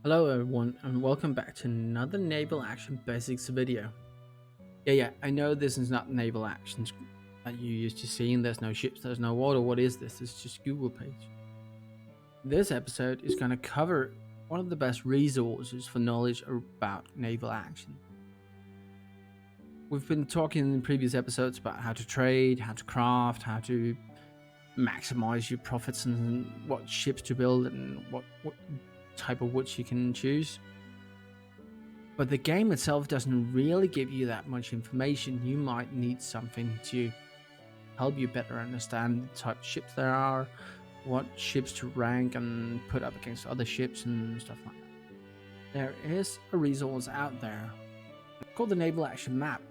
Hello everyone and welcome back to another Naval Action Basics video. Yeah, I know this is not naval actions that you used to see, and there's no ships, there's no water. What is this? It's just Google page. This episode is going to cover one of the best resources for knowledge about naval action. We've been talking in previous episodes about how to trade, how to craft, how to maximize your profits, and what ships to build and what type of woods you can choose. But the game itself doesn't really give you that much information. You might need something to help you better understand the type of ships there are, what ships to rank and put up against other ships and stuff like that. There is a resource out there called the Naval Action Map,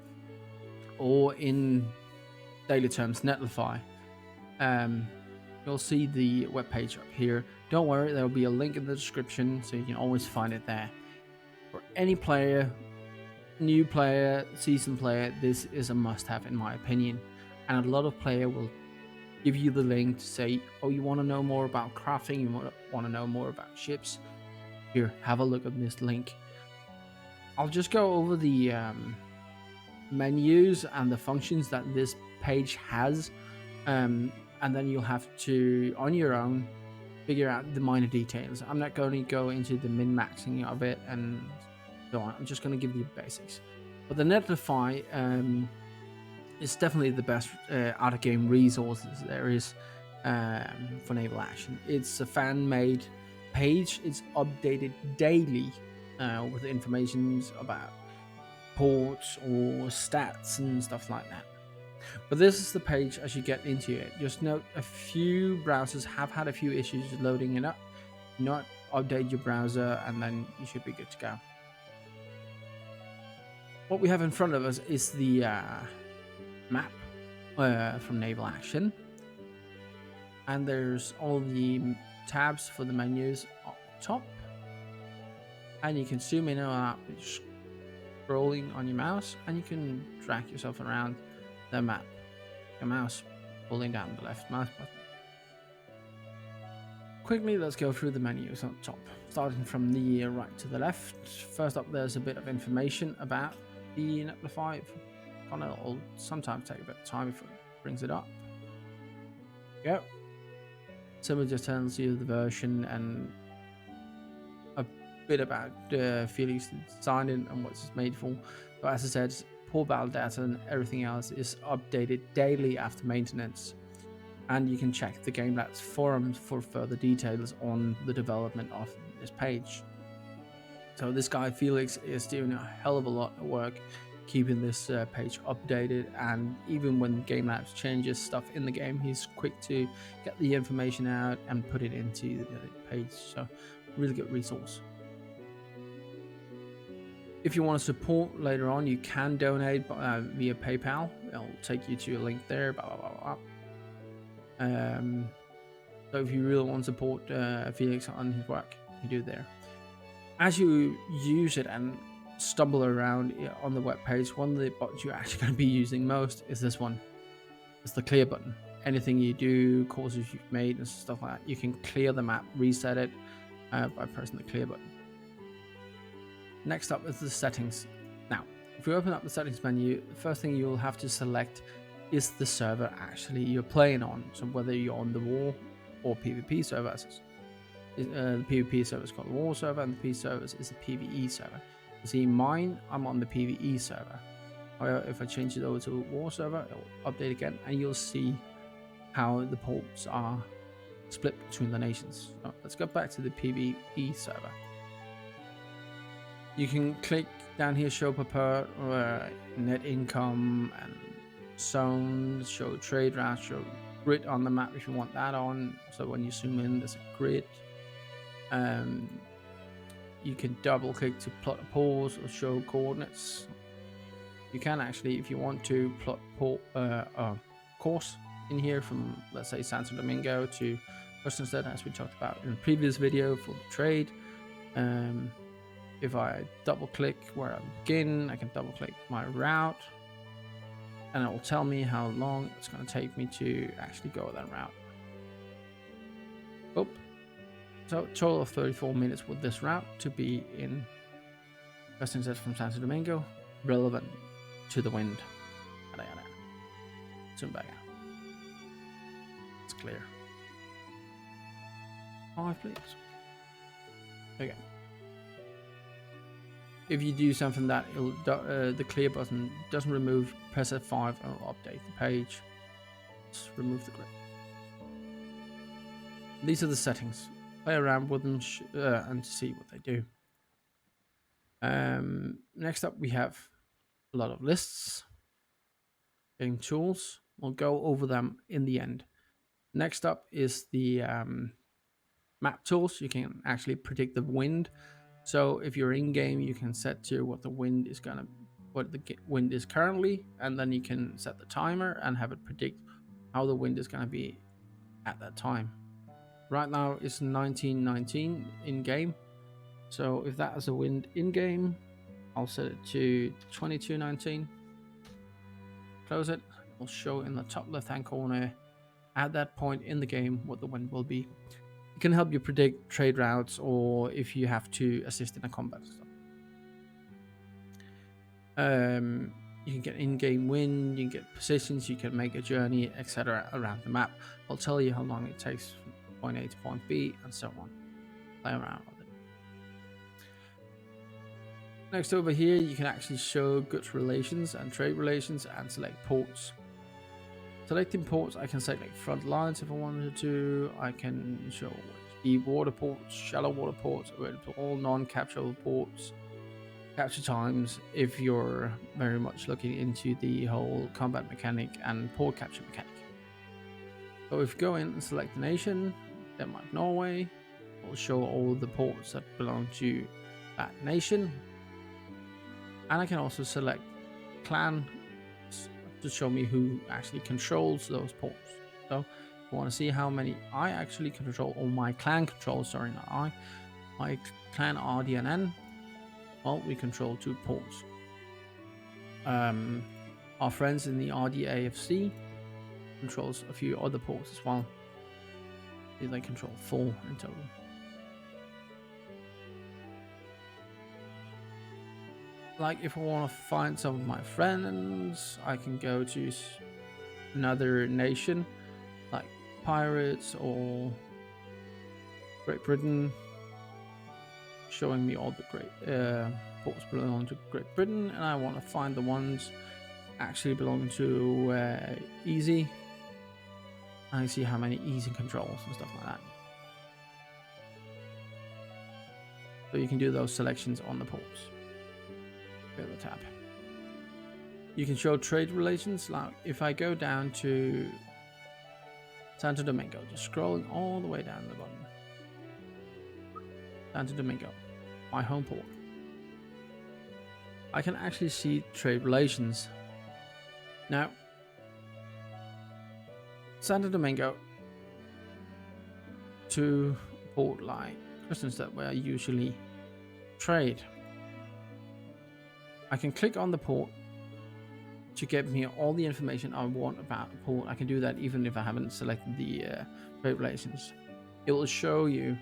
or in daily terms, Netlify. You'll see the webpage up here. Don't worry, there will be a link in the description so you can always find it there. For any player, new player, seasoned player, this is a must-have in my opinion. And a lot of player will give you the link to say, oh, you want to know more about crafting, you want to know more about ships, here, have a look at this link. I'll just go over the menus and the functions that this page has, and then you'll have to, on your own, figure out the minor details. I'm not going to go into the min-maxing of it and so on. I'm just going to give you the basics. But the Netlify is definitely the best out-of-game resources there is for naval action. It's a fan-made page. It's updated daily with information about ports or stats and stuff like that. But this is the page as you get into it. Just note a few browsers have had a few issues loading it up. Not update your browser and then you should be good to go. What we have in front of us is the map from Naval Action. And there's all the tabs for the menus up top. And you can zoom in and out with scrolling on your mouse, and you can drag yourself around the map. Your mouse pulling down the left mouse button. Quickly, let's go through the menus on top, starting from the right to the left. First up, there's a bit of information about the Netlify. It'll sometimes take a bit of time before it brings it up. Go. So it just tells you the version and a bit about Felix design and what it's made for. But as I said, poor battle data and everything else is updated daily after maintenance, and you can check the GameLab's forums for further details on the development of this page. So this guy Felix is doing a hell of a lot of work keeping this page updated, and even when GameLabs changes stuff in the game, he's quick to get the information out and put it into the page. So really good resource. If you want to support later on, you can donate via PayPal. It'll take you to a link there. Blah, blah, blah, blah. So if you really want to support Felix on his work, you do there. As you use it and stumble around on the web page, one of the buttons you're actually going to be using most is this one. It's the clear button. Anything you do, courses you've made and stuff like that, you can clear the map, reset it by pressing the clear button. Next up is the settings. Now, if you open up the settings menu, the first thing you'll have to select is the server actually you're playing on. So whether you're on the war or PvP server, the PvP server is called the war server, and the P server is the PvE server. You see, mine, I'm on the PvE server. However, if I change it over to war server, it will update again, and you'll see how the ports are split between the nations. So let's go back to the PvE server. You can click down here, show per net income and zones, show trade routes, show grid on the map if you want that on. So when you zoom in, there's a grid. You can double click to plot a pause or show coordinates. You can actually, if you want to, plot a course in here from, let's say, Santo Domingo to Western, as we talked about in the previous video for the trade. If I double click where I begin, I can double click my route, and it will tell me how long it's going to take me to actually go that route. Oh, So total of 34 minutes with this route to be in Custom from Santo Domingo, relevant to the wind. Yada, yada. Zoom back out. It's clear. 5, please. Okay. If you do something that the clear button doesn't remove, press F5 and it'll update the page. Just remove the grid. These are the settings. Play around with them and see what they do. Next up, we have a lot of lists. Getting tools. We'll go over them in the end. Next up is the map tools. You can actually predict the wind. So if you're in game, you can set to what the wind is wind is currently, and then you can set the timer and have it predict how the wind is gonna be at that time. Right now it's 1919 in game. So if that is a wind in game, I'll set it to 2219. Close it. It will show in the top left hand corner at that point in the game what the wind will be. It can help you predict trade routes or if you have to assist in a combat stuff. You can get in-game wind, you can get positions, you can make a journey, etc. around the map. I'll tell you how long it takes from point A to point B and so on. Play around with it. Next over here, you can actually show goods relations and trade relations and select ports. Selecting ports, I can select front lines if I wanted to. I can show deep water ports, shallow water ports, all non-capturable ports, capture times if you're very much looking into the whole combat mechanic and port capture mechanic. So if you go in and select the nation, Denmark, Norway, it will show all the ports that belong to that nation. And I can also select clan to show me who actually controls those ports. So if you want to see how many I actually control, or my clan controls, sorry, not I, my clan RDNN, well, we control 2 ports. Our friends in the RDAFC controls a few other ports as well. They control 4 in total. Like if I want to find some of my friends, I can go to another nation like Pirates or Great Britain, showing me all the great ports belong to Great Britain, and I want to find the ones actually belonging to Easy. I see how many Easy controls and stuff like that. So you can do those selections on the ports. Go to the tab. You can show trade relations. Like if I go down to Santo Domingo, just scrolling all the way down the bottom. Santo Domingo, my home port. I can actually see trade relations. Now, Santo Domingo to a port like Kristianstad, where I usually trade. I can click on the port to get me all the information I want about the port. I can do that even if I haven't selected the trade relations. It will show you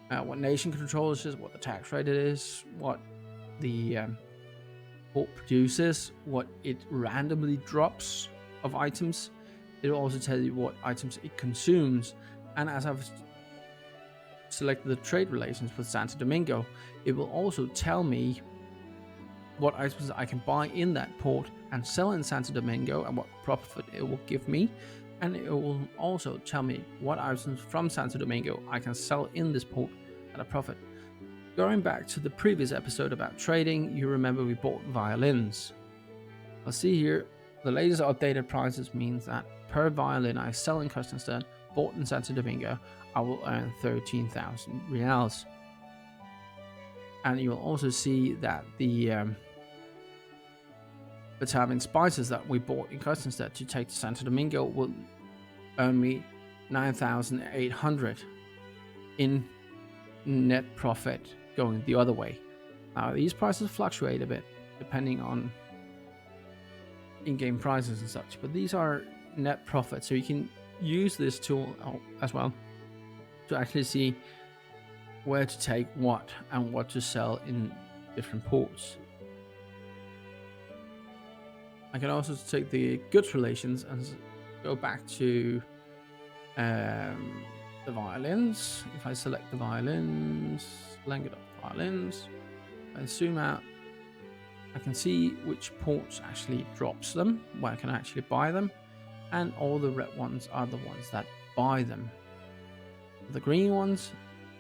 what nation controls it, what the tax rate it is, what the port produces, what it randomly drops of items. It will also tell you what items it consumes. And as I've selected the trade relations with Santo Domingo, it will also tell me what items I can buy in that port and sell in Santo Domingo and what profit it will give me. And it will also tell me what items from Santo Domingo I can sell in this port at a profit. Going back to the previous episode about trading, you remember we bought violins. I'll see here, the latest updated prices means that per violin I sell in Kristianstad, bought in Santo Domingo, I will earn 13,000 reals. And you will also see that the Batavian spices that we bought in Kristianstad to take to Santo Domingo will earn me 9,800 in net profit going the other way. Now these prices fluctuate a bit depending on in-game prices and such, but these are net profit, so you can use this tool as well to actually see where to take what and what to sell in different ports. I can also take the goods relations and go back to the violins. If I select the violins, blanket of violins, I zoom out, I can see which ports actually drops them, where I can actually buy them, and all the red ones are the ones that buy them. The green ones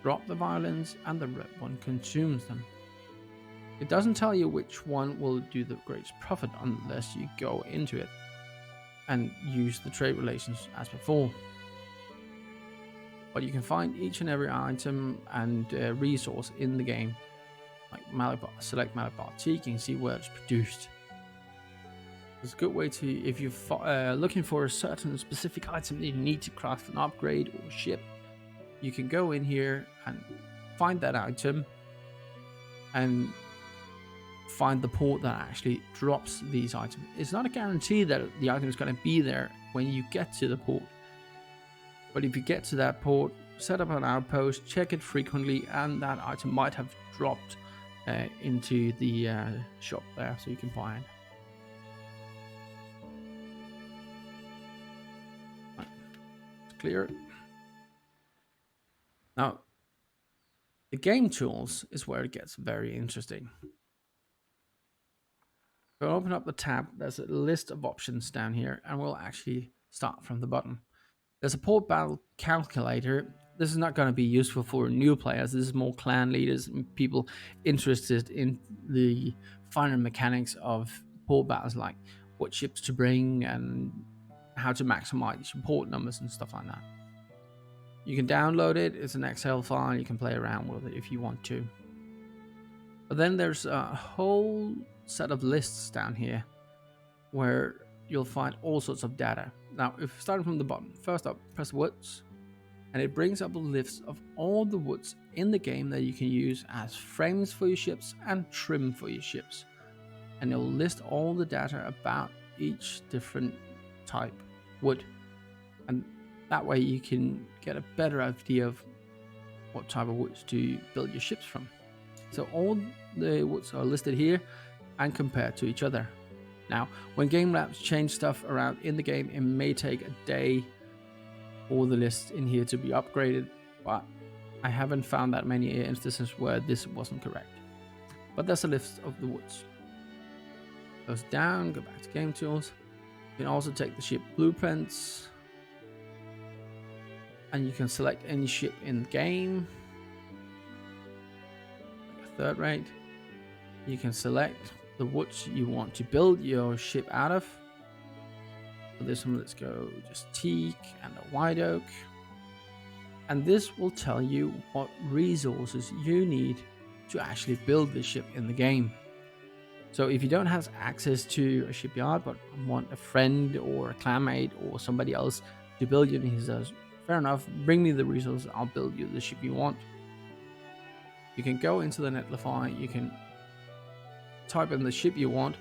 drop the violins and the red one consumes them. It doesn't tell you which one will do the greatest profit unless you go into it and use the trade relations as before. But you can find each and every item and resource in the game. Like Malabar, select Malabar tea, you can see where it's produced. It's a good way to, if you're looking for a certain specific item that you need to craft an upgrade or ship, you can go in here and find that item and find the port that actually drops these items. It's not a guarantee that the item is going to be there when you get to the port, but if you get to that port, set up an outpost, check it frequently, and that item might have dropped into the shop there, so you can buy it. Right. Let's clear it. Now, the game tools is where it gets very interesting. We'll open up the tab. There's a list of options down here, and we'll actually start from the bottom. There's a port battle calculator. This is not going to be useful for new players. This is more clan leaders and people interested in the finer mechanics of port battles, like what ships to bring and how to maximize your port numbers and stuff like that. You can download it. It's an Excel file. You can play around with it if you want to. But then there's a whole set of lists down here where you'll find all sorts of data. Now, if starting from the bottom, first up, press woods, and it brings up a list of all the woods in the game that you can use as frames for your ships and trim for your ships. And it'll list all the data about each different type wood. And that way you can get a better idea of what type of woods to build your ships from. So all the woods are listed here and compared to each other. Now, when game labs change stuff around in the game, it may take a day for the list in here to be upgraded, but I haven't found that many instances where this wasn't correct. But that's a list of the woods. Goes down, go back to game tools. You can also take the ship blueprints, and you can select any ship in the game, like a third rate. You can select the woods you want to build your ship out of. For this one, let's go just teak and a white oak. And this will tell you what resources you need to actually build this ship in the game. So if you don't have access to a shipyard but want a friend or a clanmate or somebody else to build you, he says, fair enough, bring me the resources, I'll build you the ship you want. You can go into the Netlify, you can type in the ship you want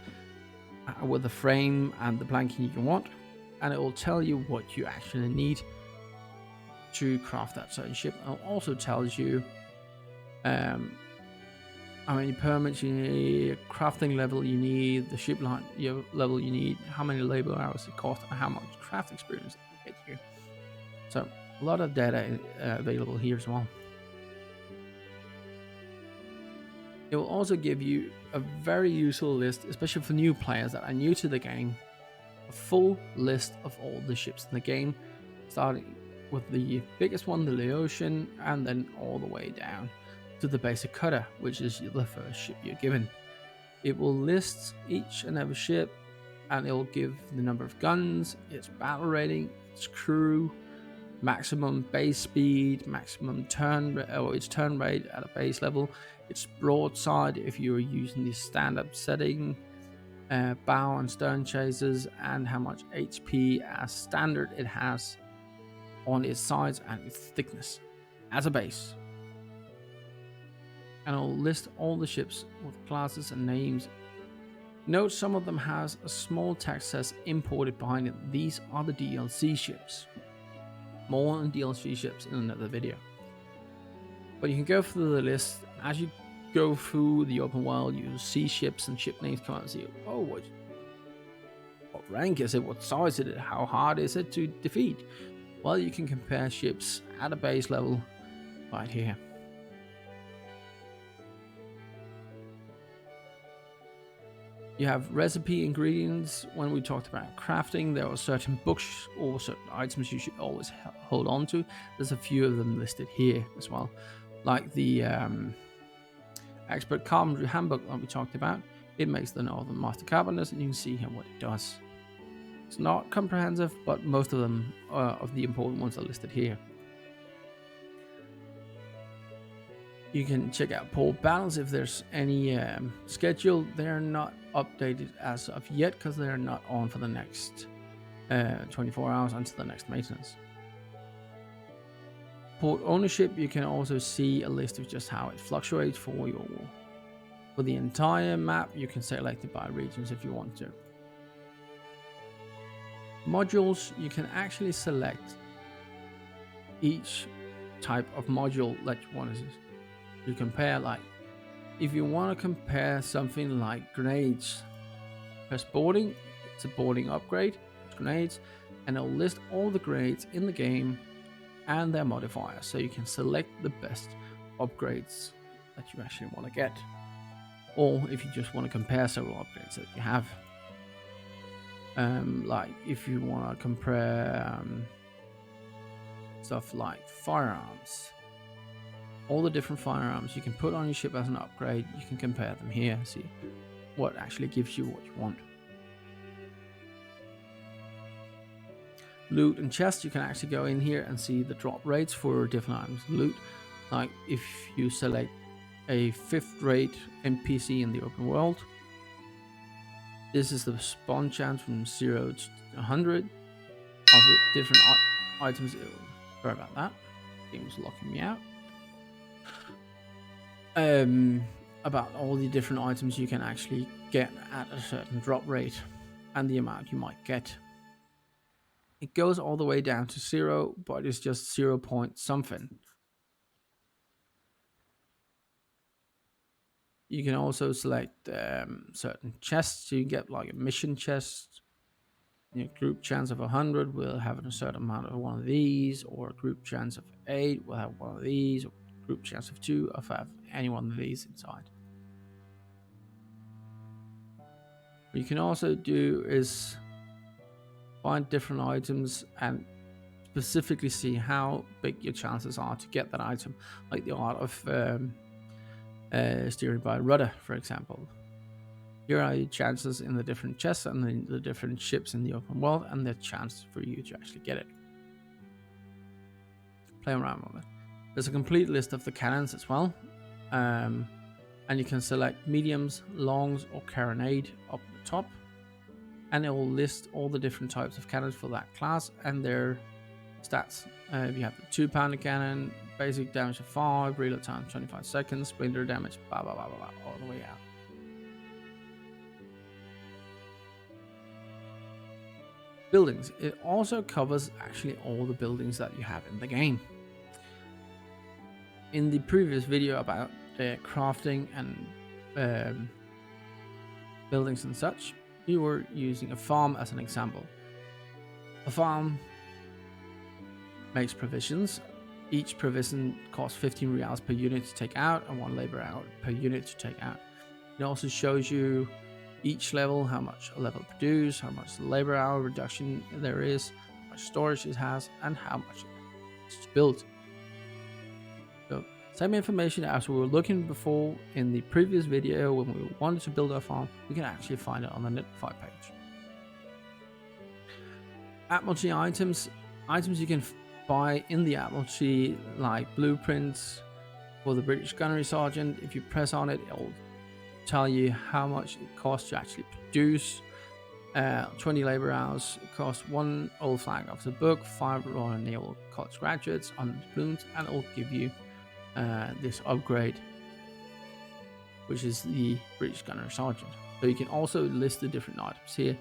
with the frame and the planking you want, and it will tell you what you actually need to craft that certain ship. It also tells you how many permits you need, crafting level you need, the ship level you need, how many labor hours it costs, and how much craft experience it gets you. So a lot of data available here as well. It will also give you a very useful list, especially for new players that are new to the game, a full list of all the ships in the game, starting with the biggest one, the Laotian, and then all the way down to the basic cutter, which is the first ship you're given. It will list each and every ship, and it will give the number of guns, its battle rating, its crew, maximum base speed, maximum its turn rate at a base level, its broadside if you're using the standard setting, bow and stern chasers, and how much HP as standard it has on its sides and its thickness as a base. And I'll list all the ships with classes and names. Note some of them has a small text says imported behind it. These are the DLC ships. More on DLC ships in another video. But you can go through the list. As you go through the open world, you see ships and ship names come out and see, oh, what rank is it? What size is it? How hard is it to defeat? Well, you can compare ships at a base level right here. You have recipe ingredients. When we talked about crafting, there are certain books or certain items you should always hold on to. There's a few of them listed here as well, like the Expert Carpentry Handbook that we talked about. It makes the Northern Master Carpenters, and you can see here what it does. It's not comprehensive, but most of them, of the important ones, are listed here. You can check out port battles if there's any schedule. They're not updated as of yet because they're not on for the next 24 hours until the next maintenance. Port ownership, you can also see a list of just how it fluctuates for the entire map. You can select it by regions if you want to. Modules, you can actually select each type of module that you want to compare. Like if you want to compare something like grenades, press boarding. It's a boarding upgrade, it's grenades, and it'll list all the grades in the game and their modifiers, so you can select the best upgrades that you actually want to get, or if you just want to compare several upgrades that you have. Like if you want to compare stuff like firearms, all the different firearms you can put on your ship as an upgrade, you can compare them here, see what actually gives you what you want. Loot and chest, you can actually go in here and see the drop rates for different items. Loot, like if you select a 5th rate NPC in the open world, this is the spawn chance from 0 to 100 of the different items. Sorry about that, the game was locking me out. About all the different items you can actually get at a certain drop rate and the amount you might get. It goes all the way down to 0, but it's just 0 point something. You can also select certain chests. So you get like a mission chest. Group chance of 100 will have a certain amount of one of these, or a group chance of 8 will have one of these, or group chance of 2 of have any one of these inside. What you can also do is find different items and specifically see how big your chances are to get that item, like the art of steering by rudder, for example. Here are your chances in the different chests and the different ships in the open world, and the chance for you to actually get it. Play around with it. There's a complete list of the cannons as well, and you can select mediums, longs, or carronade up the top, and it will list all the different types of cannons for that class and their stats. You have the 2-pounder cannon, basic damage of 5, reload time 25 seconds, splinter damage, blah blah blah blah blah, all the way out. Buildings. It also covers actually all the buildings that you have in the game. In the previous video about crafting and buildings and such, we were using a farm as an example. A farm makes provisions. Each provision costs 15 reals per unit to take out and 1 labor hour per unit to take out. It also shows you each level, how much a level produce, how much labor hour reduction there is, how much storage it has, and how much it's built. So same information as we were looking before in the previous video when we wanted to build our farm, we can actually find it on the Netlify page. Admiralty items you can buy in the Admiralty, like blueprints for the British Gunnery Sergeant. If you press on it, it'll tell you how much it costs to actually produce. 20 labor hours. It costs 1 old flag officer book, 5 Royal Naval College graduates on balloons, and it'll give you this upgrade, which is the British Gunnery Sergeant. So you can also list the different items here.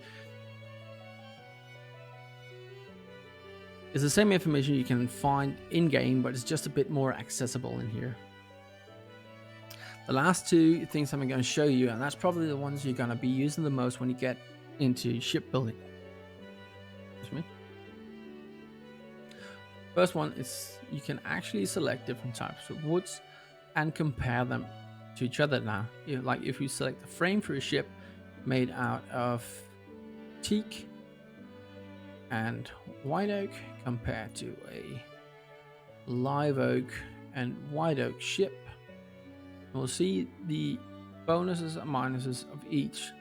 It's the same information you can find in game, but it's just a bit more accessible in here. The last two things I'm going to show you, and that's probably the ones you're going to be using the most when you get into shipbuilding. Excuse me. First one is you can actually select different types of woods and compare them to each other now. Like if you select a frame for a ship made out of teak and white oak compared to a live oak and white oak ship, we'll see the bonuses and minuses of each.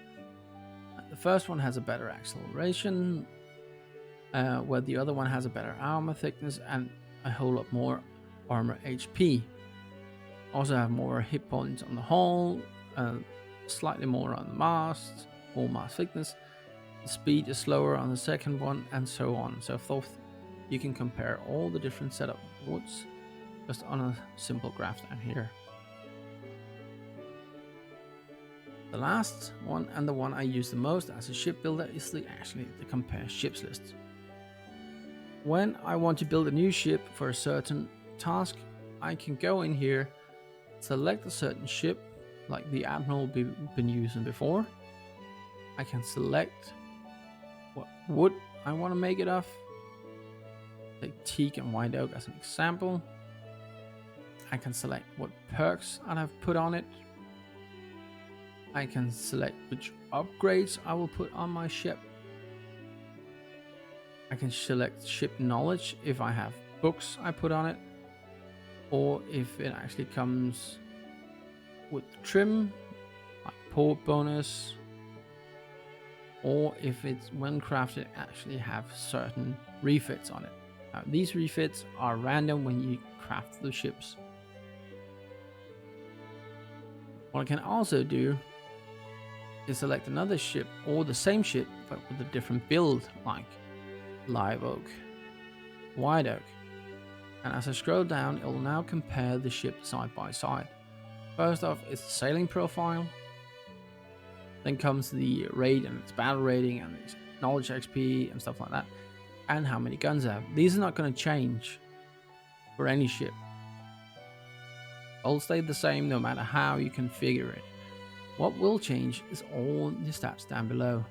The first one has a better acceleration, where the other one has a better armor thickness and a whole lot more armor HP. Also have more hit points on the hull, slightly more on the mast, more mast thickness. The speed is slower on the second one, and so on and so forth. You can compare all the different setup woods just on a simple graph down here. The last one, and the one I use the most as a shipbuilder, is actually the compare ships list. When I want to build a new ship for a certain task, I can go in here, select a certain ship, like the Admiral we've been using before. I can select what wood I want to make it of, like teak and white oak as an example. I can select what perks I have put on it. I can select which upgrades I will put on my ship. I can select ship knowledge if I have books I put on it, or if it actually comes with trim, like port bonus, or if it's when crafted actually have certain refits on it. Now these refits are random when you craft the ships. What I can also do is select another ship or the same ship but with a different build, like live oak, white oak, and as I scroll down it will now compare the ship side by side. First off is the sailing profile, then comes the raid and its battle rating and its knowledge XP and stuff like that, and how many guns I have. These are not going to change for any ship. All stay the same no matter how you configure it. What will change is all the stats down below.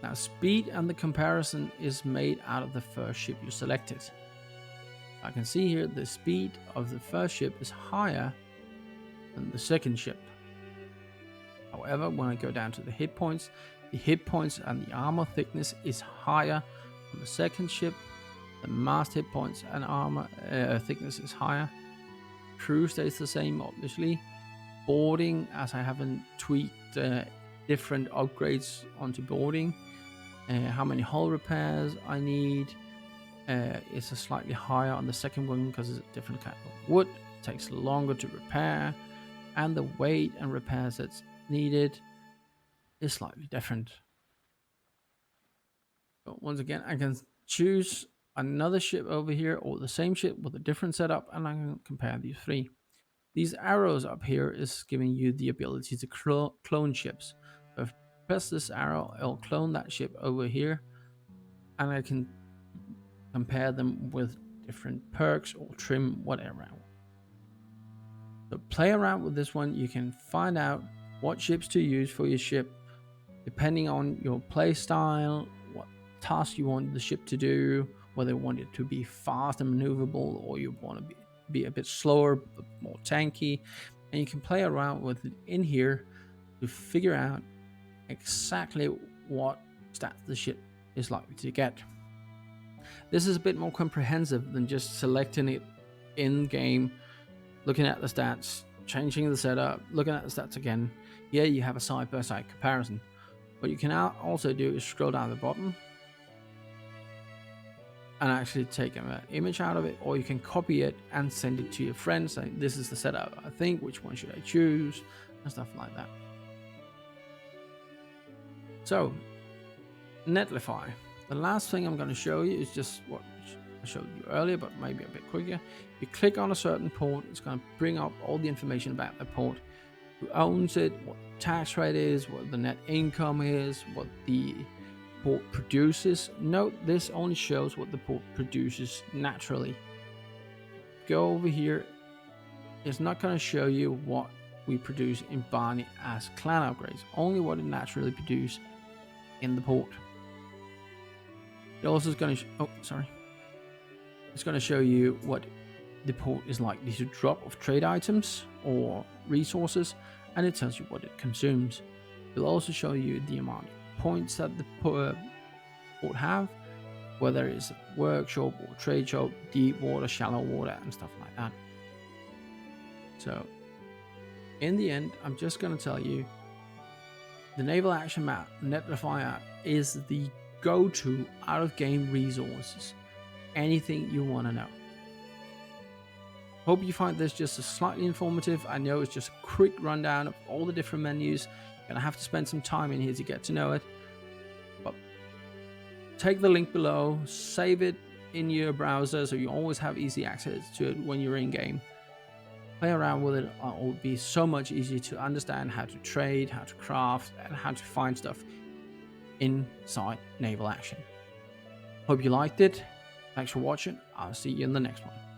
Now speed and the comparison is made out of the first ship you selected. I can see here the speed of the first ship is higher than the second ship. However, when I go down to the hit points and the armor thickness is higher on the second ship. The mast hit points and armor thickness is higher. Crew stays the same, obviously. Boarding, as I haven't tweaked different upgrades onto boarding. How many hull repairs I need is a slightly higher on the second one because it's a different kind of wood. It takes longer to repair, and the weight and repairs that's needed is slightly different. But once again, I can choose another ship over here or the same ship with a different setup, and I can compare these three. These arrows up here is giving you the ability to clone ships. So if I press this arrow, it'll clone that ship over here, and I can compare them with different perks or trim, whatever. So play around with this one. You can find out what ships to use for your ship, depending on your play style, what task you want the ship to do, whether you want it to be fast and maneuverable, or you want to be a bit slower but more tanky. And you can play around with it in here to figure out exactly what stats the ship is likely to get. This is a bit more comprehensive than just selecting it in game, looking at the stats, changing the setup, looking at the stats again. Yeah, you have a side-by-side comparison. What you can also do is scroll down the bottom and actually take an image out of it, or you can copy it and send it to your friends saying, this is the setup I think, which one should I choose, and stuff like that. So, Netlify. The last thing I'm going to show you is just what I showed you earlier, but maybe a bit quicker. You click on a certain port, it's going to bring up all the information about the port, who owns it, what the tax rate is, what the net income is, what the port produces. Note this only shows what the port produces naturally. Go over here, it's not going to show you what we produce in Barney as clan upgrades, only what it naturally produces in the port. It also is going to it's going to show you what the port is likely to drop of trade items or resources, and it tells you what it consumes. It'll also show you the amount of points that the port have, whether it's a workshop or trade shop, deep water, shallow water, and stuff like that. So in the end, I'm just going to tell you, the Naval Action Map Netlify app is the go-to out-of-game resources. Anything you want to know. Hope you find this just slightly informative. I know it's just a quick rundown of all the different menus. You're going to have to spend some time in here to get to know it. But take the link below, save it in your browser so you always have easy access to it when you're in game. Play around with it. It will be so much easier to understand how to trade, how to craft, and how to find stuff inside Naval Action. Hope you liked it. Thanks for watching. I'll see you in the next one.